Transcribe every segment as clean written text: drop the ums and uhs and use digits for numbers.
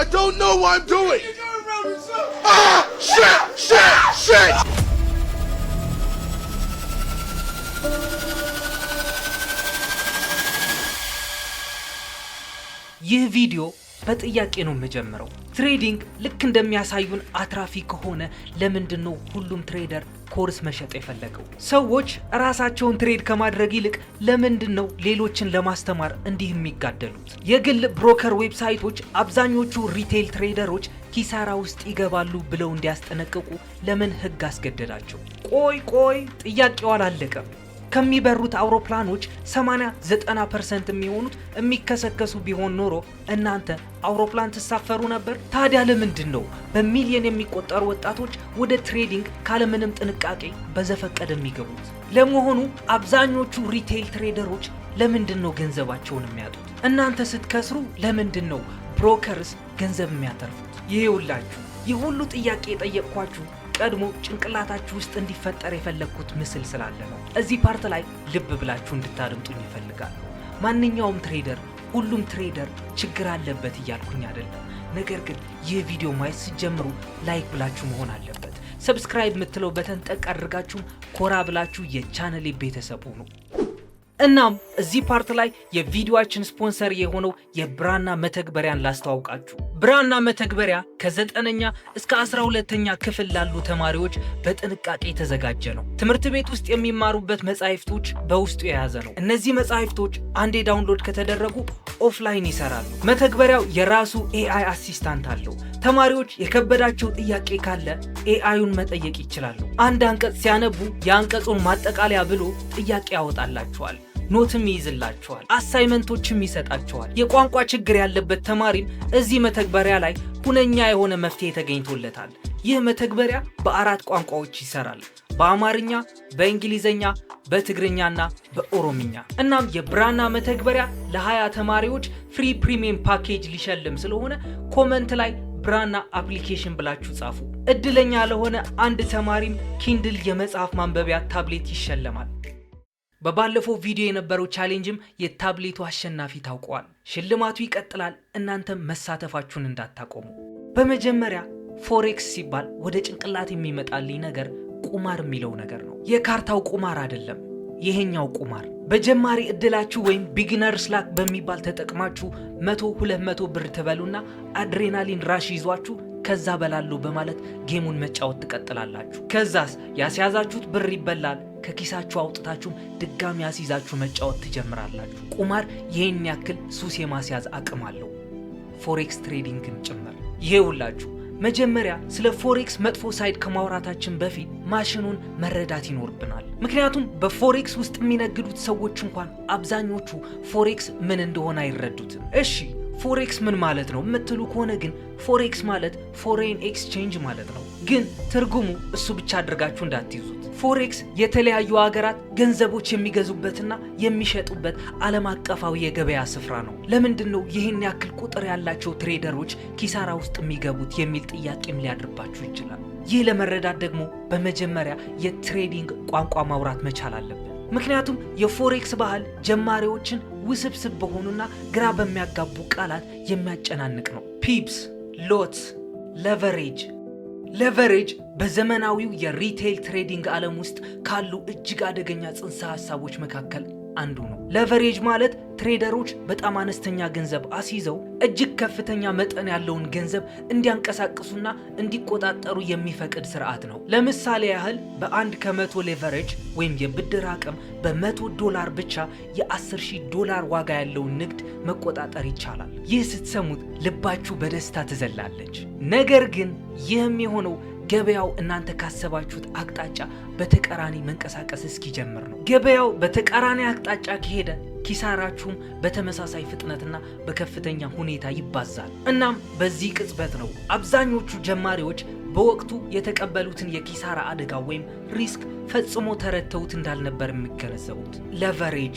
I don't know what I'm doing. Ah, shit. ይህ ቪዲዮ በጥያቄ ነው የምጀምረው። ትሬዲንግ ልክ እንደሚያሳዩን አትራፊ ከሆነ ለምንድነው ሁሉም ትሬደር ኮርስ መሸጥ የፈለገው? ሰዎች ራሳቸውን ትሬድ ከማድረግ ይልቅ ለምንድነው ሌሎችን ለማስተማር እንዲህ የሚጋደሉት? የግል ብሮከር ዌብሳይቶች አብዛኞቹ ሪቴል ትሬደሮች ኪሳራ ውስጥ ይገባሉ ብለው እንዲያስጠነቅቁ ለምን ህግ አስገደዳቸው? ቆይ ጥያቄው አላለቀም። ከሚበሩት አውሮፕላኖች 80-90% የሚሆኑት የሚከሰከሱ ቢሆን ኖሮ እናንተ አውሮፕላን ተሳፈሩ ነበር? ታዲያ ለምንድነው በሚሊዮን የሚቆጠሩ ወጣቶች ወደ ትሬዲንግ ካለምንም ጥንቃቄ በዘፈቀደ የሚገቡት? ለመሆኑ አብዛኞቹ ሪቴል ትሬደሮች ለምንድነው ገንዘባቸውን የሚያጡት? እናንተ ስትከስሩ ለምንድነው ብሮከርስ ገንዘብ የሚያተርፉት? ይሄውላችሁ ይህ ሁሉ ጥያቄ የጠየቅኳችሁ ቀድሞ ጭንቅላታችሁ ውስጥ እንዲፈጠር የፈለኩት ምስል ስላለ ነው። እዚህ ፓርት ላይ ልብ ብላችሁ እንድታደምጡኝ ይፈልጋል። ማንኛውም ትሬደር ሁሉም ትሬደር ችግር አለበት እያልኩኝ አይደለም። ነገር ግን ይህ ቪዲዮ ማየት ሲጀምሩ ላይክ ብላችሁ መሆን አለበት። ሰብስክራይብ የምትለው በተን ጠቅ አድርጋችሁ ኮራ ብላችሁ የቻናሌ ቤተሰብ ሁኑ። እናም እዚህ ፓርት ላይ የቪዲዮአችን ስፖንሰር የሆነው የብራና መተግበሪያን ላስተዋውቃችሁ። ብራና መተግበሪያ ከ9ኛ እስከ 12ኛ ክፍል ላሉ ተማሪዎች በጥንቃቄ የተዘጋጀ ነው። ትምህርት ቤት ውስጥ የሚማሩበት መጻሕፍቶች በውስጡ የያዘ ነው። እነዚህ መጻሕፍቶች አንዴ ዳውንሎድ ከተደረጉ ኦፍላይን ይሰራሉ። መተግበሪያው የራሱ ኤአይ አሲስታንት አለው። ተማሪዎች የከበዳቸው ጥያቄ ካለ ኤአዩን መጠየቅ ይችላሉ። አንድ አንቀጽ ሲያነቡ የአንቀጹን ማጠቃለያ ብሎ ጥያቄ ያወጣላቸዋል። ኖትም ይይዝላቸዋል። አሳይመንቶችም ይሰጣቸዋል። የቋንቋ ችግር ያለበት ተማሪም እዚህ መተግበሪያ ላይ ሁነኛ የሆነ መፍትሄ ተገኝቶለታል። ይህ መተግበሪያ በ4 ቋንቋዎች ይሰራል። በአማርኛ፣ በእንግሊዘኛ፣ በትግርኛና በኦሮምኛ። እናም የብራና መተግበሪያ ለ20 ተማሪዎች ፍሪ ፕሪሚየም ፓኬጅ ሊሸልም ስለሆነ ኮመንት ላይ ብራና አፕሊኬሽን ብላችሁ ጻፉ። እድለኛ ለሆነ አንድ ተማሪም ኪንድል የመጽሐፍ ማንበቢያ ታብሌት ይሸለማል። በባለፈው ቪዲዮ የነበረው ቻሌንጅም የታብሌቱ አሸናፊ ታውቋል። ሽልማቱ ይቀጥላል። እናንተም መሳተፋችሁን እንዳታቆሙ። በመጀመሪያ ፎሬክስ ሲባል ወደ ጭንቅላት የሚመጣልኝ ነገር ቁማር የሚለው ነገር ነው። የካርታው ቁማር አይደለም፣ ይሄኛው ቁማር። በጀማሪ እድላችሁ ወይም ቢግነርስ ላክ በሚባል ተጠቅማችሁ 100-200 ብር ትበሉና አድሬናሊን ራሽ ይዟችሁ ከዛ በላሉ በማለት ጌሙን መጫወት ትቀጥላላችሁ። ከዛስ ያስያዛችሁት ብር ይበላል። ከኪሳችሁ አውጥታችሁ ድጋሚ ያስይዛችሁ መጫወት ትጀምራላችሁ። ቁማር ይሄን ያክል ሱስ የማስያዝ አቅም አለው፣ ፎሬክስ ትሬዲንግን ጭምር። ይሄውላችሁ መጀመሪያ ስለ ፎሬክስ መጥፎ ሳይድ ከማውራታችን በፊት ማሽኑን መረዳት ይኖርብናል። ምክንያቱም በፎሬክስ ውስጥ የሚነግዱት ሰዎች እንኳን አብዛኞቹ ፎሬክስ ምን እንደሆነ አይረዱትም። እሺ ፎሬክስ ምን ማለት ነው የምትሉ ከሆነ ግን ፎሬክስ ማለት ፎሬን ኤክስቼንጅ ማለት ነው። ግን ትርጉሙ እሱ ብቻ አድርጋችሁ እንዳትይዙት። ፎሬክስ የተለያዩ ሀገራት ገንዘቦች የሚገዙበትና የሚሸጡበት ዓለም አቀፋዊ የገበያ ስፍራ ነው። ለምንድነው ይህን ያክል ቁጥር ያላቸው ትሬደሮች ኪሳራ ውስጥ የሚገቡት የሚል ጥያቄም ሊያድርባችሁ ይችላል። ይህ ለመረዳት ደግሞ በመጀመሪያ የትሬዲንግ ቋንቋ ማውራት መቻል አለብን። ምክንያቱም የፎሬክስ ባህል ጀማሪዎችን ውስብስብ በሆኑና ግራ በሚያጋቡ ቃላት የሚያጨናንቅ ነው። ፒፕስ፣ ሎትስ፣ ሌቨሬጅ በዘመናዊው የሪቴል ትሬዲንግ ዓለም ውስጥ ካሉ እጅግ አደገኛ ጽንሰ ሐሳቦች መካከል አንዱ ነው። ሌቨሬጅ ማለት ትሬደሮች በጣም አነስተኛ ገንዘብ አስይዘው እጅግ ከፍተኛ መጠን ያለውን ገንዘብ እንዲያንቀሳቅሱና እንዲቆጣጠሩ የሚፈቅድ ስርዓት ነው። ለምሳሌ ያህል በ1 ከመቶ ሌቨሬጅ ወይም የብድር አቅም $100 ብቻ $10,000 ዋጋ ያለውን ንግድ መቆጣጠር ይቻላል። ይህ ስትሰሙት ልባችሁ በደስታ ትዘላለች። ነገር ግን ይህም የሆነው ገበያው እናንተ ካሰባችሁት አቅጣጫ በተቃራኒ መንቀሳቀስ እስኪጀምር ነው። ገበያው በተቃራኒ አቅጣጫ ከሄደ ኪሳራችሁም በተመሳሳይ ፍጥነትና በከፍተኛ ሁኔታ ይባዛል። እናም በዚህ ቅጽበት ነው አብዛኞቹ ጀማሪዎች በወቅቱ የተቀበሉትን የኪሳራ አደጋ ወይም ሪስክ ፈጽሞ ተረድተውት እንዳልነበር የሚገነዘቡት። ሌቨሬጅ፣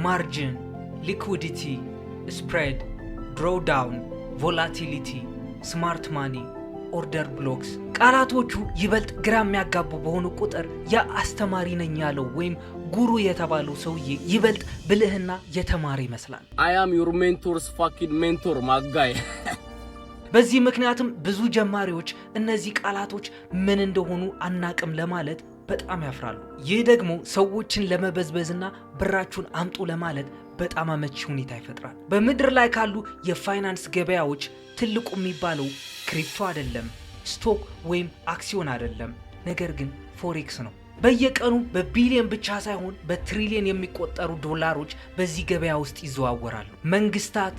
ማርጂን፣ ሊኩዊዲቲ፣ ስፕሬድ፣ ድሮውዳውን፣ ቮላቲሊቲ፣ ስማርት ማኒ፣ ኦርደር ብሎክስ ቃላቶቹ ይበልጥ ግራ የሚያጋቡ በሆኑ ቁጥር ያ አስተማሪ ነኝ ያለው ወይም ጉሩ የተባለው ሰውዬ ይበልጥ ብልህና የተማረ ይመስላል። I am your mentor's fucking mentor my guy በዚህ ምክንያትም ብዙ ጀማሪዎች እነዚህ ቃላቶች ምን እንደሆኑ አናቅም ለማለት በጣም ያፍራሉ። ይህ ደግሞ ሰዎችን ለመበዝበዝና ብራችሁን አምጡ ለማለት በጣም አመቺ ሁኔታ ይፈጥራል። በምድር ላይ ካሉ የፋይናንስ ገበያዎች ትልቁ የሚባለው ክሪፕቶ አይደለም፣ ስቶክ ወይም አክሲዮን አይደለም፣ ነገር ግን ፎሬክስ ነው። በየቀኑ በቢሊዮን ብቻ ሳይሆን በትሪሊየን የሚቆጠሩ ዶላሮች በዚህ ገበያ ውስጥ ይዘዋወራሉ። መንግስታት፣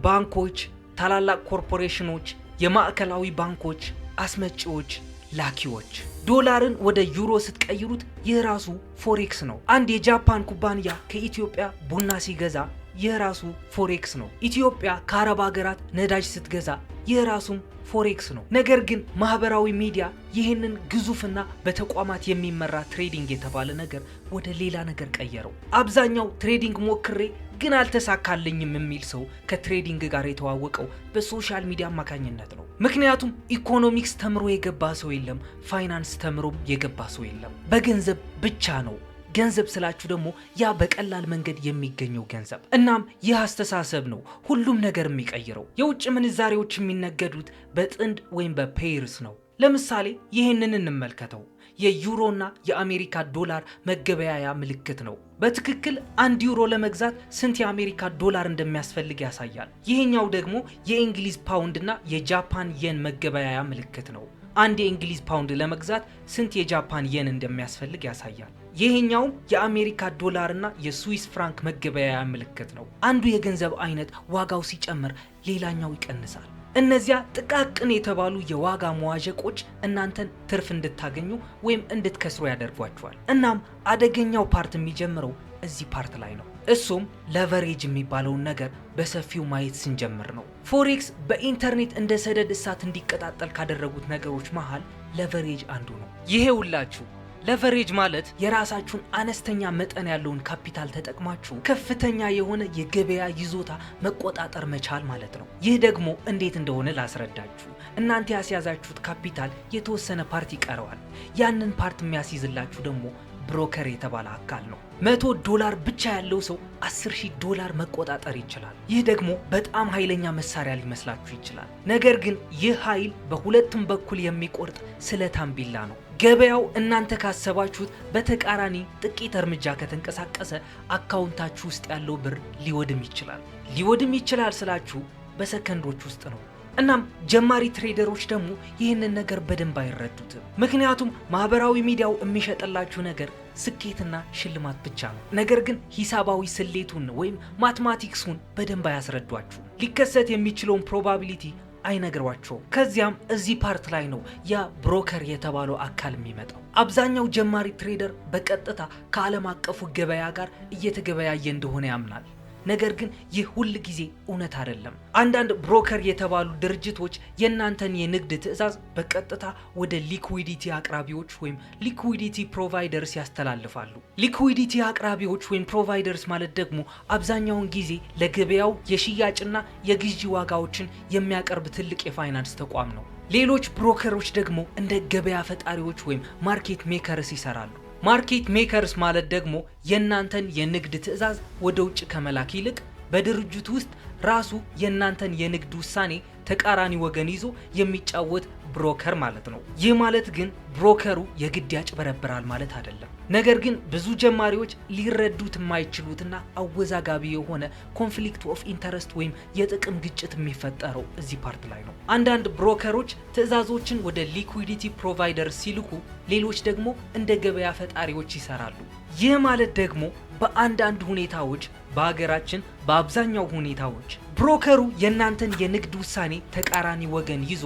ባንኮች፣ ታላላቅ ኮርፖሬሽኖች፣ የማዕከላዊ ባንኮች፣ አስመጪዎች፣ ላኪዎች ዶላርን ወደ ዩሮ ስትቀይሩት ይህ ራሱ ፎሬክስ ነው። አንድ የጃፓን ኩባንያ ከኢትዮጵያ ቡና ሲገዛ ይህ ራሱ ፎሬክስ ነው። ኢትዮጵያ ከአረብ ሀገራት ነዳጅ ስትገዛ ይህ ራሱም ፎሬክስ ነው። ነገር ግን ማህበራዊ ሚዲያ ይህንን ግዙፍና በተቋማት የሚመራ ትሬዲንግ የተባለ ነገር ወደ ሌላ ነገር ቀየረው። አብዛኛው ትሬዲንግ ሞክሬ ግን አልተሳካልኝም የሚል ሰው ከትሬዲንግ ጋር የተዋወቀው በሶሻል ሚዲያ አማካኝነት ነው። ምክንያቱም ኢኮኖሚክስ ተምሮ የገባ ሰው የለም፣ ፋይናንስ ተምሮም የገባ ሰው የለም። በገንዘብ ብቻ ነው። ገንዘብ ስላችሁ ደግሞ ያ በቀላል መንገድ የሚገኘው ገንዘብ። እናም ይህ አስተሳሰብ ነው ሁሉም ነገር የሚቀይረው። የውጭ ምንዛሬዎች የሚነገዱት በጥንድ ወይም በፔይርስ ነው። ለምሳሌ ይህንን እንመልከተው። የዩሮና የአሜሪካ ዶላር መገበያያ ምልክት ነው። በትክክል 1 ዩሮ ለመግዛት ስንት የአሜሪካ ዶላር እንደሚያስፈልግ ያሳያል። ይህኛው ደግሞ የእንግሊዝ ፓውንድ እና የጃፓን የን መገበያያ ምልክት ነው። አንድ የእንግሊዝ ፓውንድ ለመግዛት ስንት የጃፓን የን እንደሚያስፈልግ ያሳያል። ይህኛውም የአሜሪካ ዶላር እና የስዊስ ፍራንክ መገበያያ ምልክት ነው። አንዱ የገንዘብ አይነት ዋጋው ሲጨምር ሌላኛው ይቀንሳል። እነዚያ ጥቃቅን የተባሉ የዋጋ መዋዠቆች እናንተን ትርፍ እንድታገኙ ወይም እንድትከስሩ ያደርጓቸዋል። እናም አደገኛው ፓርት የሚጀምረው እዚህ ፓርት ላይ ነው። እሱም ለቨሬጅ የሚባለውን ነገር በሰፊው ማየት ስንጀምር ነው። ፎሬክስ በኢንተርኔት እንደ ሰደድ እሳት እንዲቀጣጠል ካደረጉት ነገሮች መሃል ለቨሬጅ አንዱ ነው። ይሄውላችሁ ለቨሬጅ ማለት የራሳችሁን አነስተኛ መጠን ያለውን ካፒታል ተጠቅማችሁ ከፍተኛ የሆነ የገበያ ይዞታ መቆጣጠር መቻል ማለት ነው። ይህ ደግሞ እንዴት እንደሆነ ላስረዳችሁ። እናንተ ያስያዛችሁት ካፒታል የተወሰነ ፓርት ይቀረዋል። ያንን ፓርት የሚያስይዝላችሁ ደግሞ ብሮከር የተባለ አካል ነው። $100 ብቻ ያለው ሰው $10,000 መቆጣጠር ይችላል። ይህ ደግሞ በጣም ኃይለኛ መሳሪያ ሊመስላችሁ ይችላል። ነገር ግን ይህ ኃይል በሁለቱም በኩል የሚቆርጥ ስለታም ቢላ ነው። ገበያው እናንተ ካሰባችሁት በተቃራኒ ጥቂት እርምጃ ከተንቀሳቀሰ አካውንታችሁ ውስጥ ያለው ብር ሊወድም ይችላል። ሊወድም ይችላል ስላችሁ በሰከንዶች ውስጥ ነው። እናም ጀማሪ ትሬደሮች ደግሞ ይህንን ነገር በደንብ አይረዱትም። ምክንያቱም ማህበራዊ ሚዲያው የሚሸጥላችሁ ነገር ስኬትና ሽልማት ብቻ ነው። ነገር ግን ሂሳባዊ ስሌቱን ወይም ማትማቲክሱን በደንብ አያስረዷችሁ። ሊከሰት የሚችለውን ፕሮባቢሊቲ አይነግሯቸውም። ከዚያም እዚህ ፓርት ላይ ነው ያ ብሮከር የተባለው አካል የሚመጣው። አብዛኛው ጀማሪ ትሬደር በቀጥታ ከዓለም አቀፉ ገበያ ጋር እየተገበያየ እንደሆነ ያምናል። ነገር ግን ይህ ሁል ጊዜ እውነት አይደለም። አንዳንድ ብሮከር የተባሉ ድርጅቶች የእናንተን የንግድ ትዕዛዝ በቀጥታ ወደ ሊኩዊዲቲ አቅራቢዎች ወይም ሊኩዊዲቲ ፕሮቫይደርስ ያስተላልፋሉ። ሊኩዊዲቲ አቅራቢዎች ወይም ፕሮቫይደርስ ማለት ደግሞ አብዛኛውን ጊዜ ለገበያው የሽያጭና የግዢ ዋጋዎችን የሚያቀርብ ትልቅ የፋይናንስ ተቋም ነው። ሌሎች ብሮከሮች ደግሞ እንደ ገበያ ፈጣሪዎች ወይም ማርኬት ሜከርስ ይሰራሉ። ማርኬት ሜከርስ ማለት ደግሞ የእናንተን የንግድ ትዕዛዝ ወደ ውጭ ከመላክ ይልቅ በድርጅቱ ውስጥ ራሱ የእናንተን የንግድ ውሳኔ ተቃራኒ ወገን ይዞ የሚጫወት ብሮከር ማለት ነው። ይህ ማለት ግን ብሮከሩ የግድ ያጭበረብራል ማለት አይደለም። ነገር ግን ብዙ ጀማሪዎች ሊረዱት የማይችሉትና አወዛጋቢ የሆነ ኮንፍሊክት ኦፍ ኢንተረስት ወይም የጥቅም ግጭት የሚፈጠረው እዚህ ፓርት ላይ ነው። አንዳንድ ብሮከሮች ትዕዛዞችን ወደ ሊኩዊዲቲ ፕሮቫይደር ሲልኩ፣ ሌሎች ደግሞ እንደ ገበያ ፈጣሪዎች ይሰራሉ። ይህ ማለት ደግሞ በአንዳንድ ሁኔታዎች፣ በሀገራችን በአብዛኛው ሁኔታዎች ብሮከሩ የእናንተን የንግድ ውሳኔ ተቃራኒ ወገን ይዞ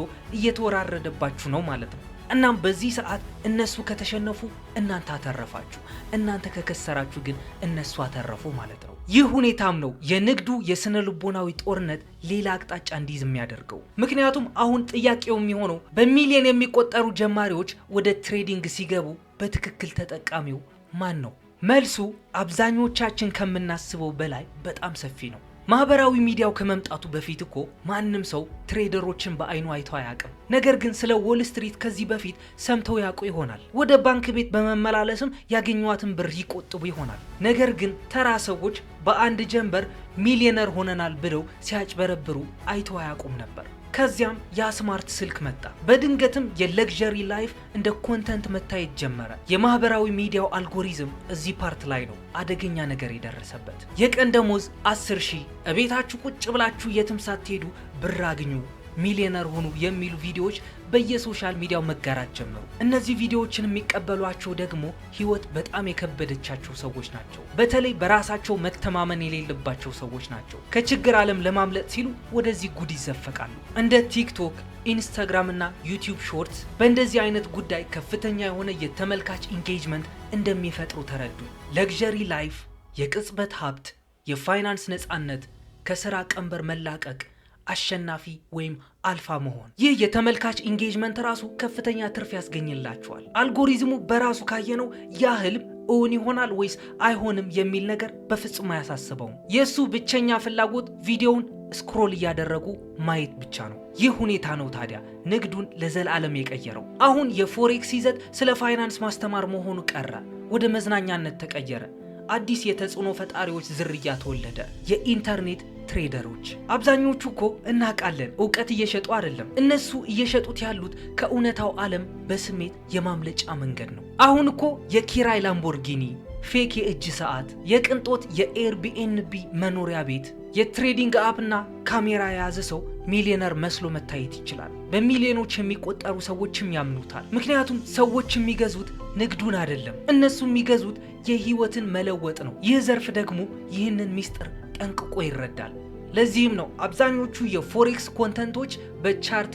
እየተወራረደባችሁ ነው ማለት ነው። እናም በዚህ ሰዓት እነሱ ከተሸነፉ እናንተ አተረፋችሁ፣ እናንተ ከከሰራችሁ ግን እነሱ አተረፉ ማለት ነው። ይህ ሁኔታም ነው የንግዱ የስነ ልቦናዊ ጦርነት ሌላ አቅጣጫ እንዲይዝ የሚያደርገው። ምክንያቱም አሁን ጥያቄው የሚሆነው በሚሊዮን የሚቆጠሩ ጀማሪዎች ወደ ትሬዲንግ ሲገቡ በትክክል ተጠቃሚው ማን ነው? መልሱ አብዛኞቻችን ከምናስበው በላይ በጣም ሰፊ ነው። ማህበራዊ ሚዲያው ከመምጣቱ በፊት እኮ ማንም ሰው ትሬደሮችን በአይኑ አይቶ አያውቅም። ነገር ግን ስለ ዎል ስትሪት ከዚህ በፊት ሰምተው ያውቁ ይሆናል። ወደ ባንክ ቤት በመመላለስም ያገኟትን ብር ይቆጥቡ ይሆናል። ነገር ግን ተራ ሰዎች በአንድ ጀንበር ሚሊዮነር ሆነናል ብለው ሲያጭበረብሩ አይቶ አያውቁም ነበር። ከዚያም ያ ስማርት ስልክ መጣ። በድንገትም የለግዠሪ ላይፍ እንደ ኮንተንት መታየት ጀመረ። የማህበራዊ ሚዲያው አልጎሪዝም እዚህ ፓርት ላይ ነው አደገኛ ነገር የደረሰበት። የቀን ደሞዝ 10,000፣ እቤታችሁ ቁጭ ብላችሁ የትም ሳትሄዱ ብር አግኙ፣ ሚሊዮነር ሆኑ የሚሉ ቪዲዮዎች በየሶሻል ሚዲያው መጋራት ጀመሩ። እነዚህ ቪዲዮዎችን የሚቀበሏቸው ደግሞ ህይወት በጣም የከበደቻቸው ሰዎች ናቸው። በተለይ በራሳቸው መተማመን የሌለባቸው ሰዎች ናቸው። ከችግር ዓለም ለማምለጥ ሲሉ ወደዚህ ጉድ ይዘፈቃሉ። እንደ ቲክቶክ፣ ኢንስታግራም እና ዩቲዩብ ሾርትስ በእንደዚህ አይነት ጉዳይ ከፍተኛ የሆነ የተመልካች ኢንጌጅመንት እንደሚፈጥሩ ተረዱ። ለግዠሪ ላይፍ፣ የቅጽበት ሀብት፣ የፋይናንስ ነፃነት፣ ከስራ ቀንበር መላቀቅ፣ አሸናፊ ወይም አልፋ መሆን፣ ይህ የተመልካች ኢንጌጅመንት ራሱ ከፍተኛ ትርፍ ያስገኝላቸዋል። አልጎሪዝሙ በራሱ ካየነው ያ ህልም እውን ይሆናል ወይስ አይሆንም የሚል ነገር በፍጹም አያሳስበውም። የእሱ ብቸኛ ፍላጎት ቪዲዮውን ስክሮል እያደረጉ ማየት ብቻ ነው። ይህ ሁኔታ ነው ታዲያ ንግዱን ለዘላለም የቀየረው። አሁን የፎሬክስ ይዘት ስለ ፋይናንስ ማስተማር መሆኑ ቀረ፣ ወደ መዝናኛነት ተቀየረ። አዲስ የተጽዕኖ ፈጣሪዎች ዝርያ ተወለደ፣ የኢንተርኔት ትሬደሮች። አብዛኞቹ እኮ እናውቃለን እውቀት እየሸጡ አይደለም። እነሱ እየሸጡት ያሉት ከእውነታው ዓለም በስሜት የማምለጫ መንገድ ነው። አሁን እኮ የኪራይ ላምቦርጊኒ፣ ፌክ የእጅ ሰዓት፣ የቅንጦት የኤርቢኤንቢ መኖሪያ ቤት፣ የትሬዲንግ አፕና ካሜራ የያዘ ሰው ሚሊዮነር መስሎ መታየት ይችላል። በሚሊዮኖች የሚቆጠሩ ሰዎችም ያምኑታል። ምክንያቱም ሰዎች የሚገዙት ንግዱን አይደለም፣ እነሱ የሚገዙት የህይወትን መለወጥ ነው። ይህ ዘርፍ ደግሞ ይህንን ሚስጥር ጠንቅቆ ይረዳል። ለዚህም ነው አብዛኞቹ የፎሬክስ ኮንተንቶች በቻርት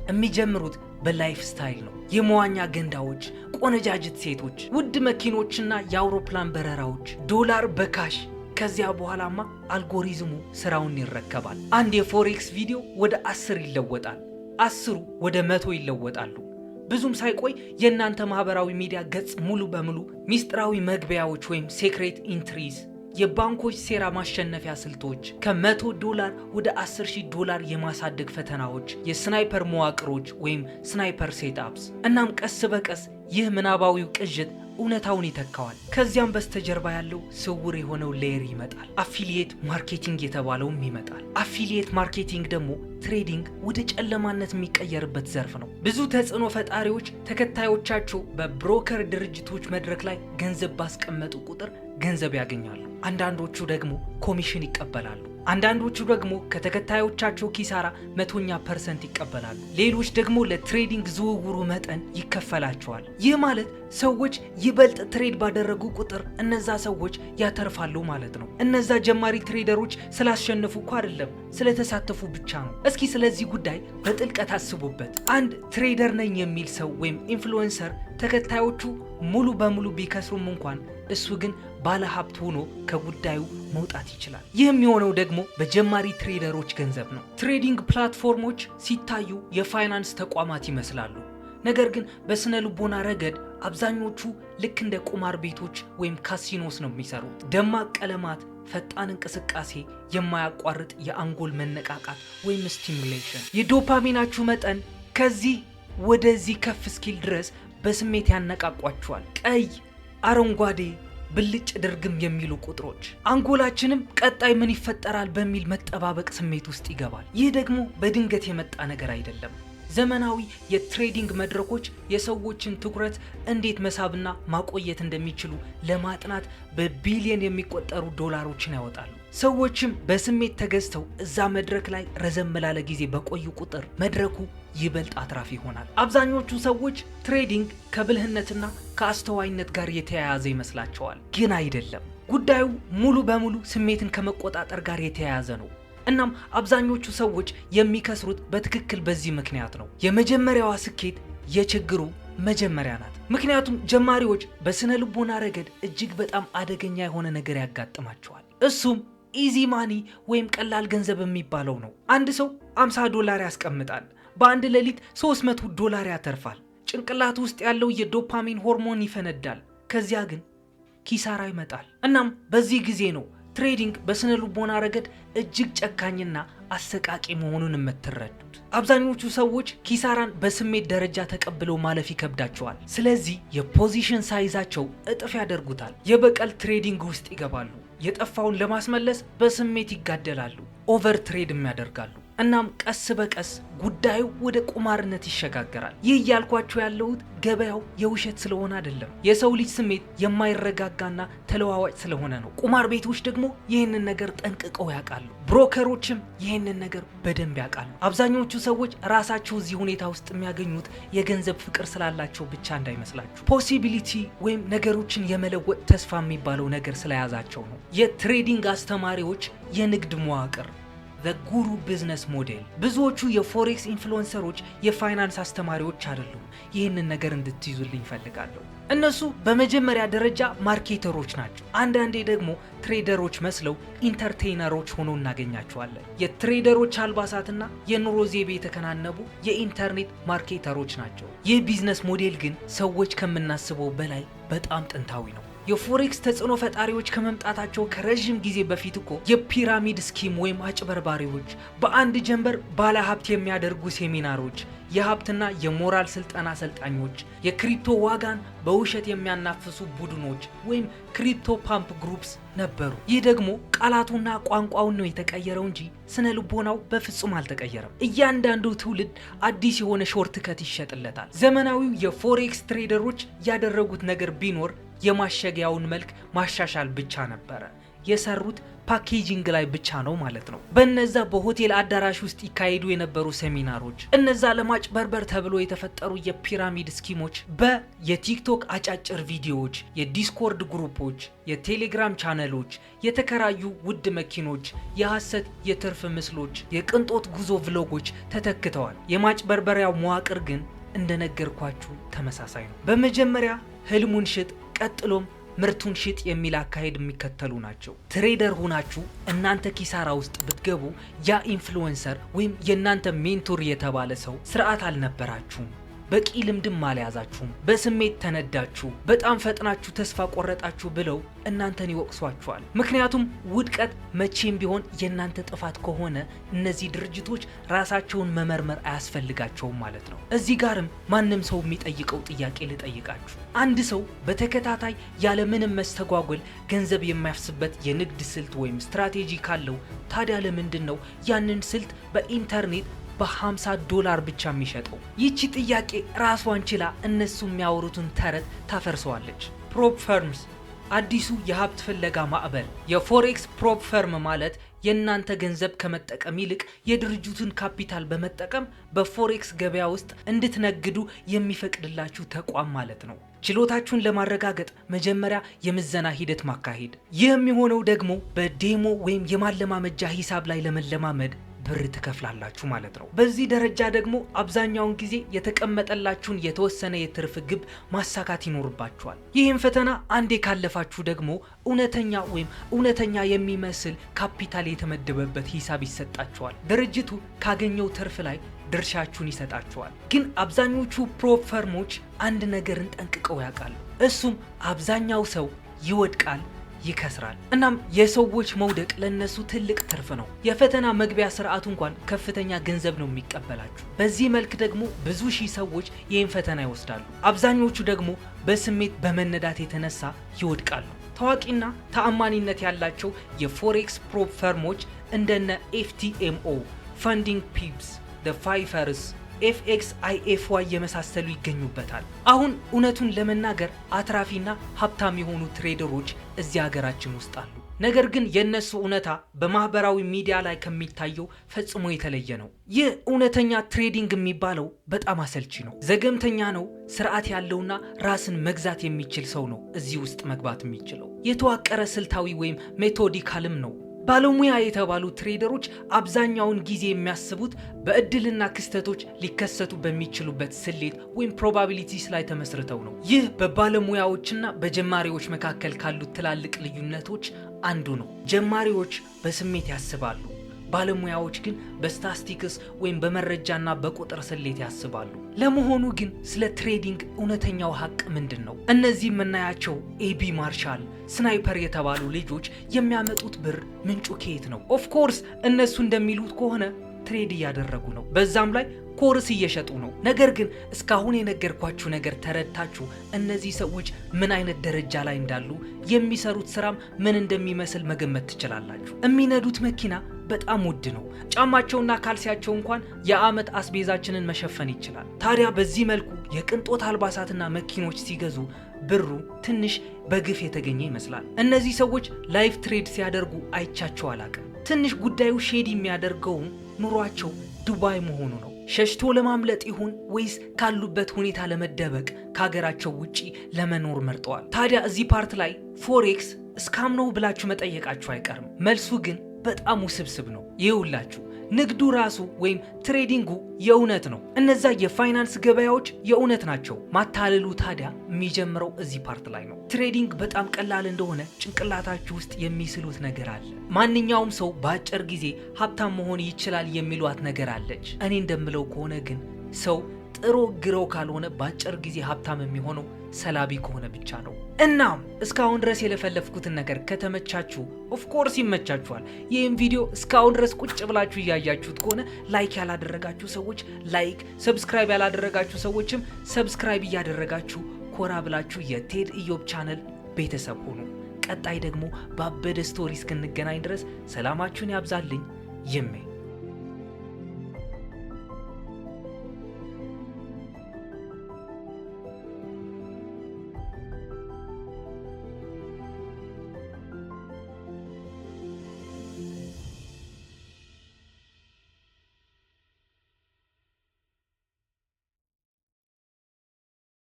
የሚጀምሩት በላይፍ ስታይል ነው። የመዋኛ ገንዳዎች፣ ቆነጃጅት ሴቶች፣ ውድ መኪኖችና የአውሮፕላን በረራዎች፣ ዶላር በካሽ። ከዚያ በኋላማ አልጎሪዝሙ ስራውን ይረከባል። አንድ የፎሬክስ ቪዲዮ ወደ 10 ይለወጣል፣ 10ሩ ወደ 100 ይለወጣሉ። ብዙም ሳይቆይ የእናንተ ማህበራዊ ሚዲያ ገጽ ሙሉ በሙሉ ሚስጥራዊ መግቢያዎች ወይም ሴክሬት ኢንትሪዝ፣ የባንኮች ሴራ ማሸነፊያ ስልቶች፣ $100 ወደ $10,000 የማሳደግ ፈተናዎች፣ የስናይፐር መዋቅሮች ወይም ስናይፐር ሴትአፕስ። እናም ቀስ በቀስ ይህ ምናባዊው ቅዥት እውነታውን ይተካዋል። ከዚያም በስተጀርባ ያለው ስውር የሆነው ሌየር ይመጣል። አፊሊየት ማርኬቲንግ የተባለውም ይመጣል። አፊሊየት ማርኬቲንግ ደግሞ ትሬዲንግ ወደ ጨለማነት የሚቀየርበት ዘርፍ ነው። ብዙ ተጽዕኖ ፈጣሪዎች ተከታዮቻቸው በብሮከር ድርጅቶች መድረክ ላይ ገንዘብ ባስቀመጡ ቁጥር ገንዘብ ያገኛሉ። አንዳንዶቹ ደግሞ ኮሚሽን ይቀበላሉ። አንዳንዶቹ ደግሞ ከተከታዮቻቸው ኪሳራ 100% ይቀበላሉ። ሌሎች ደግሞ ለትሬዲንግ ዝውውሩ መጠን ይከፈላቸዋል። ይህ ማለት ሰዎች ይበልጥ ትሬድ ባደረጉ ቁጥር እነዛ ሰዎች ያተርፋሉ ማለት ነው። እነዛ ጀማሪ ትሬደሮች ስላሸነፉ እኮ አይደለም፣ ስለተሳተፉ ብቻ ነው። እስኪ ስለዚህ ጉዳይ በጥልቀት አስቡበት። አንድ ትሬደር ነኝ የሚል ሰው ወይም ኢንፍሉዌንሰር ተከታዮቹ ሙሉ በሙሉ ቢከስሩም እንኳን እሱ ግን ባለ ሀብት ሆኖ ከጉዳዩ መውጣት ይችላል። ይህ የሚሆነው ደግሞ በጀማሪ ትሬደሮች ገንዘብ ነው። ትሬዲንግ ፕላትፎርሞች ሲታዩ የፋይናንስ ተቋማት ይመስላሉ። ነገር ግን በስነ ልቦና ረገድ አብዛኞቹ ልክ እንደ ቁማር ቤቶች ወይም ካሲኖስ ነው የሚሰሩት። ደማቅ ቀለማት፣ ፈጣን እንቅስቃሴ፣ የማያቋርጥ የአንጎል መነቃቃት ወይም ስቲሙሌሽን። የዶፓሚናችሁ መጠን ከዚህ ወደዚህ ከፍ እስኪል ድረስ በስሜት ያነቃቋቸዋል። ቀይ፣ አረንጓዴ፣ ብልጭ ድርግም የሚሉ ቁጥሮች። አንጎላችንም ቀጣይ ምን ይፈጠራል በሚል መጠባበቅ ስሜት ውስጥ ይገባል። ይህ ደግሞ በድንገት የመጣ ነገር አይደለም። ዘመናዊ የትሬዲንግ መድረኮች የሰዎችን ትኩረት እንዴት መሳብና ማቆየት እንደሚችሉ ለማጥናት በቢሊየን የሚቆጠሩ ዶላሮችን ያወጣሉ። ሰዎችም በስሜት ተገዝተው እዛ መድረክ ላይ ረዘም ላለ ጊዜ በቆዩ ቁጥር መድረኩ ይበልጥ አትራፊ ይሆናል። አብዛኞቹ ሰዎች ትሬዲንግ ከብልህነትና ከአስተዋይነት ጋር የተያያዘ ይመስላቸዋል፣ ግን አይደለም። ጉዳዩ ሙሉ በሙሉ ስሜትን ከመቆጣጠር ጋር የተያያዘ ነው። እናም አብዛኞቹ ሰዎች የሚከስሩት በትክክል በዚህ ምክንያት ነው። የመጀመሪያዋ ስኬት የችግሩ መጀመሪያ ናት። ምክንያቱም ጀማሪዎች በስነ ልቦና ረገድ እጅግ በጣም አደገኛ የሆነ ነገር ያጋጥማቸዋል። እሱም ኢዚ ማኒ ወይም ቀላል ገንዘብ የሚባለው ነው። አንድ ሰው $50 ያስቀምጣል፣ በአንድ ሌሊት $300 ያተርፋል። ጭንቅላት ውስጥ ያለው የዶፓሚን ሆርሞን ይፈነዳል። ከዚያ ግን ኪሳራ ይመጣል። እናም በዚህ ጊዜ ነው ትሬዲንግ በስነ ልቦና ረገድ እጅግ ጨካኝና አሰቃቂ መሆኑን የምትረዱት። አብዛኞቹ ሰዎች ኪሳራን በስሜት ደረጃ ተቀብለው ማለፍ ይከብዳቸዋል። ስለዚህ የፖዚሽን ሳይዛቸው እጥፍ ያደርጉታል። የበቀል ትሬዲንግ ውስጥ ይገባሉ። የጠፋውን ለማስመለስ በስሜት ይጋደላሉ። ኦቨር ትሬድም ያደርጋሉ። እናም ቀስ በቀስ ጉዳዩ ወደ ቁማርነት ይሸጋገራል። ይህ እያልኳችሁ ያለሁት ገበያው የውሸት ስለሆነ አይደለም። የሰው ልጅ ስሜት የማይረጋጋና ተለዋዋጭ ስለሆነ ነው። ቁማር ቤቶች ደግሞ ይህንን ነገር ጠንቅቀው ያውቃሉ። ብሮከሮችም ይህንን ነገር በደንብ ያውቃሉ። አብዛኞቹ ሰዎች ራሳቸው እዚህ ሁኔታ ውስጥ የሚያገኙት የገንዘብ ፍቅር ስላላቸው ብቻ እንዳይመስላችሁ። ፖሲቢሊቲ ወይም ነገሮችን የመለወጥ ተስፋ የሚባለው ነገር ስለያዛቸው ነው። የትሬዲንግ አስተማሪዎች የንግድ መዋቅር ጉሩ ቢዝነስ ሞዴል። ብዙዎቹ የፎሬክስ ኢንፍሉዌንሰሮች የፋይናንስ አስተማሪዎች አይደሉም። ይህንን ነገር እንድትይዙልኝ ፈልጋለሁ። እነሱ በመጀመሪያ ደረጃ ማርኬተሮች ናቸው። አንዳንዴ ደግሞ ትሬደሮች መስለው ኢንተርቴይነሮች ሆኖ እናገኛቸዋለን። የትሬደሮች አልባሳትና የኑሮ ዘይቤ የተከናነቡ የኢንተርኔት ማርኬተሮች ናቸው። ይህ ቢዝነስ ሞዴል ግን ሰዎች ከምናስበው በላይ በጣም ጥንታዊ ነው። የፎሬክስ ተጽዕኖ ፈጣሪዎች ከመምጣታቸው ከረዥም ጊዜ በፊት እኮ የፒራሚድ ስኪም ወይም አጭበርባሪዎች፣ በአንድ ጀንበር ባለ ሀብት የሚያደርጉ ሴሚናሮች፣ የሀብትና የሞራል ስልጠና አሰልጣኞች፣ የክሪፕቶ ዋጋን በውሸት የሚያናፍሱ ቡድኖች ወይም ክሪፕቶ ፓምፕ ግሩፕስ ነበሩ። ይህ ደግሞ ቃላቱና ቋንቋውን ነው የተቀየረው እንጂ ስነ ልቦናው በፍጹም አልተቀየረም። እያንዳንዱ ትውልድ አዲስ የሆነ ሾርትከት ይሸጥለታል። ዘመናዊው የፎሬክስ ትሬደሮች ያደረጉት ነገር ቢኖር የማሸጊያውን መልክ ማሻሻል ብቻ ነበረ። የሰሩት ፓኬጂንግ ላይ ብቻ ነው ማለት ነው። በነዛ በሆቴል አዳራሽ ውስጥ ይካሄዱ የነበሩ ሴሚናሮች፣ እነዛ ለማጭበርበር ተብሎ የተፈጠሩ የፒራሚድ ስኪሞች የቲክቶክ አጫጭር ቪዲዮዎች፣ የዲስኮርድ ግሩፖች፣ የቴሌግራም ቻነሎች፣ የተከራዩ ውድ መኪኖች፣ የሐሰት የትርፍ ምስሎች፣ የቅንጦት ጉዞ ቭሎጎች ተተክተዋል። የማጭበርበሪያው መዋቅር ግን እንደነገርኳችሁ ተመሳሳይ ነው። በመጀመሪያ ህልሙን ሽጥ፣ ቀጥሎም ምርቱን ሽጥ የሚል አካሄድ የሚከተሉ ናቸው። ትሬደር ሆናችሁ እናንተ ኪሳራ ውስጥ ብትገቡ ያ ኢንፍሉዌንሰር ወይም የእናንተ ሜንቶር የተባለ ሰው ስርዓት አልነበራችሁም፣ በቂ ልምድም አልያዛችሁም፣ በስሜት ተነዳችሁ፣ በጣም ፈጥናችሁ ተስፋ ቆረጣችሁ ብለው እናንተን ይወቅሷችኋል። ምክንያቱም ውድቀት መቼም ቢሆን የእናንተ ጥፋት ከሆነ እነዚህ ድርጅቶች ራሳቸውን መመርመር አያስፈልጋቸውም ማለት ነው። እዚህ ጋርም ማንም ሰው የሚጠይቀው ጥያቄ ልጠይቃችሁ። አንድ ሰው በተከታታይ ያለምንም መስተጓጎል ገንዘብ የሚያፍስበት የንግድ ስልት ወይም ስትራቴጂ ካለው ታዲያ ለምንድን ነው ያንን ስልት በኢንተርኔት $50 ብቻ የሚሸጠው? ይቺ ጥያቄ ራሷን ችላ እነሱ የሚያወሩትን ተረት ታፈርሰዋለች። ፕሮፕ ፈርምስ አዲሱ የሀብት ፍለጋ ማዕበል። የፎሬክስ ፕሮፕ ፈርም ማለት የእናንተ ገንዘብ ከመጠቀም ይልቅ የድርጅቱን ካፒታል በመጠቀም በፎሬክስ ገበያ ውስጥ እንድትነግዱ የሚፈቅድላችሁ ተቋም ማለት ነው። ችሎታችሁን ለማረጋገጥ መጀመሪያ የምዘና ሂደት ማካሄድ። ይህ የሚሆነው ደግሞ በዴሞ ወይም የማለማመጃ ሂሳብ ላይ ለመለማመድ ብር ትከፍላላችሁ ማለት ነው። በዚህ ደረጃ ደግሞ አብዛኛውን ጊዜ የተቀመጠላችሁን የተወሰነ የትርፍ ግብ ማሳካት ይኖርባችኋል። ይህም ፈተና አንዴ ካለፋችሁ ደግሞ እውነተኛ የሚመስል ካፒታል የተመደበበት ሂሳብ ይሰጣችኋል። ድርጅቱ ካገኘው ትርፍ ላይ ድርሻችሁን ይሰጣችኋል። ግን አብዛኞቹ ፕሮፕ ፈርሞች አንድ ነገርን ጠንቅቀው ያውቃሉ። እሱም አብዛኛው ሰው ይወድቃል፣ ይከስራል። እናም የሰዎች መውደቅ ለነሱ ትልቅ ትርፍ ነው። የፈተና መግቢያ ስርዓቱ እንኳን ከፍተኛ ገንዘብ ነው የሚቀበላችሁ። በዚህ መልክ ደግሞ ብዙ ሺህ ሰዎች ይህን ፈተና ይወስዳሉ። አብዛኞቹ ደግሞ በስሜት በመነዳት የተነሳ ይወድቃሉ። ታዋቂና ተአማኒነት ያላቸው የፎሬክስ ፕሮፕ ፈርሞች እንደነ FTMO፣ ፈንዲንግ ፒፕስ፣ ፋይፈርስ፣ FXIFY የመሳሰሉ ይገኙበታል። አሁን እውነቱን ለመናገር አትራፊና ሀብታም የሆኑ ትሬደሮች እዚህ ሀገራችን ውስጥ አሉ። ነገር ግን የነሱ እውነታ በማህበራዊ ሚዲያ ላይ ከሚታየው ፈጽሞ የተለየ ነው። ይህ እውነተኛ ትሬዲንግ የሚባለው በጣም አሰልቺ ነው፣ ዘገምተኛ ነው። ስርዓት ያለውና ራስን መግዛት የሚችል ሰው ነው እዚህ ውስጥ መግባት የሚችለው። የተዋቀረ ስልታዊ ወይም ሜቶዲካልም ነው። ባለሙያ የተባሉ ትሬደሮች አብዛኛውን ጊዜ የሚያስቡት በእድልና ክስተቶች ሊከሰቱ በሚችሉበት ስሌት ወይም ፕሮባቢሊቲስ ላይ ተመስርተው ነው። ይህ በባለሙያዎችና በጀማሪዎች መካከል ካሉት ትላልቅ ልዩነቶች አንዱ ነው። ጀማሪዎች በስሜት ያስባሉ፣ ባለሙያዎች ግን በስታቲስቲክስ ወይም በመረጃና በቁጥር ስሌት ያስባሉ። ለመሆኑ ግን ስለ ትሬዲንግ እውነተኛው ሀቅ ምንድን ነው? እነዚህ የምናያቸው ኤቢ ማርሻል፣ ስናይፐር የተባሉ ልጆች የሚያመጡት ብር ምንጩ ከየት ነው? ኦፍኮርስ እነሱ እንደሚሉት ከሆነ ትሬድ እያደረጉ ነው፣ በዛም ላይ ኮርስ እየሸጡ ነው። ነገር ግን እስካሁን የነገርኳችሁ ነገር ተረድታችሁ እነዚህ ሰዎች ምን አይነት ደረጃ ላይ እንዳሉ፣ የሚሰሩት ስራም ምን እንደሚመስል መገመት ትችላላችሁ። የሚነዱት መኪና በጣም ውድ ነው። ጫማቸውና ካልሲያቸው እንኳን የዓመት አስቤዛችንን መሸፈን ይችላል። ታዲያ በዚህ መልኩ የቅንጦት አልባሳትና መኪኖች ሲገዙ ብሩ ትንሽ በግፍ የተገኘ ይመስላል። እነዚህ ሰዎች ላይፍ ትሬድ ሲያደርጉ አይቻቸው አላቅም። ትንሽ ጉዳዩ ሼድ የሚያደርገውም ኑሯቸው ዱባይ መሆኑ ነው። ሸሽቶ ለማምለጥ ይሁን ወይስ ካሉበት ሁኔታ ለመደበቅ ከሀገራቸው ውጪ ለመኖር መርጠዋል? ታዲያ እዚህ ፓርት ላይ ፎሬክስ እስካም ነው ብላችሁ መጠየቃችሁ አይቀርም። መልሱ ግን በጣም ውስብስብ ነው። ይኸውላችሁ ንግዱ ራሱ ወይም ትሬዲንጉ የእውነት ነው። እነዛ የፋይናንስ ገበያዎች የእውነት ናቸው። ማታለሉ ታዲያ የሚጀምረው እዚህ ፓርት ላይ ነው። ትሬዲንግ በጣም ቀላል እንደሆነ ጭንቅላታችሁ ውስጥ የሚስሉት ነገር አለ። ማንኛውም ሰው በአጭር ጊዜ ሀብታም መሆን ይችላል የሚሏት ነገር አለች። እኔ እንደምለው ከሆነ ግን ሰው ጥሮ ግረው ካልሆነ በአጭር ጊዜ ሀብታም የሚሆነው ሰላቢ ከሆነ ብቻ ነው። እናም እስካሁን ድረስ የለፈለፍኩትን ነገር ከተመቻችሁ ኦፍኮርስ ይመቻችኋል። ይህም ቪዲዮ እስካሁን ድረስ ቁጭ ብላችሁ እያያችሁት ከሆነ ላይክ ያላደረጋችሁ ሰዎች ላይክ፣ ሰብስክራይብ ያላደረጋችሁ ሰዎችም ሰብስክራይብ እያደረጋችሁ ኮራ ብላችሁ የቴድ ኢዮብ ቻነል ቤተሰብ ሁኑ። ቀጣይ ደግሞ ባበደ ስቶሪ እስክንገናኝ ድረስ ሰላማችሁን ያብዛልኝ። ይሜ